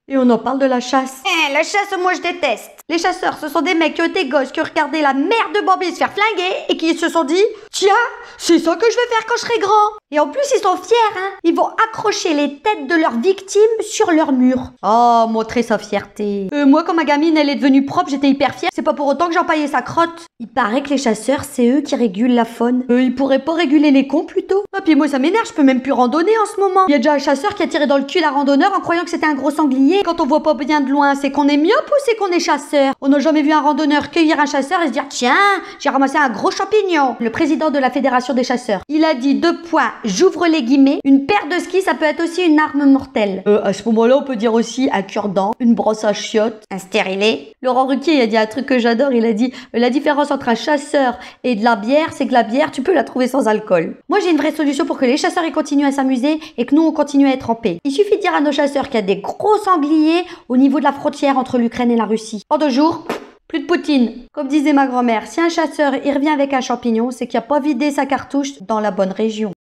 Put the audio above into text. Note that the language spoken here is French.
Et on en parle de la chasse. La chasse, moi je déteste. Les chasseurs, ce sont des mecs qui ont été gosses, qui ont regardé la mère de Bambi se faire flinguer et qui se sont dit « Tiens, c'est ça que je vais faire quand je serai grand !» Et en plus, ils sont fiers, hein. Ils vont accrocher les têtes de leurs victimes sur leur mur. Oh, montrer sa fierté. Moi, quand ma gamine, elle est devenue propre, j'étais hyper fière. C'est pas pour autant que j'empaillais sa crotte. Il paraît que les chasseurs, c'est eux qui régulent la faune. Ils pourraient pas réguler les cons, plutôt? Ah, puis moi, ça m'énerve, je peux même plus randonner en ce moment. Il y a déjà un chasseur qui a tiré dans le cul la randonneur en croyant que c'était un gros sanglier. Quand on voit pas bien de loin, c'est qu'on est myope ou c'est qu'on est chasseur? On n'a jamais vu un randonneur cueillir un chasseur et se dire « Tiens, j'ai ramassé un gros champignon !» Le président de la fédération des chasseurs, il a dit 2 points, j'ouvre les guillemets, une paire de skis, ça peut être aussi une arme mortelle. À ce moment-là, on peut dire aussi un cure-dent, une brosse à chiottes, un stérilet. Laurent Ruquier, il a dit un truc que j'adore, il a dit la différence entre un chasseur et de la bière, c'est que la bière, tu peux la trouver sans alcool. Moi, j'ai une vraie solution pour que les chasseurs ils continuent à s'amuser et que nous, on continue à être en paix. Il suffit de dire à nos chasseurs qu'il y a des gros sangliers au niveau de la frontière entre l'Ukraine et la Russie. En 2 jours, plus de Poutine. Comme disait ma grand-mère, si un chasseur il revient avec un champignon, c'est qu'il n'a pas vidé sa cartouche dans la bonne région.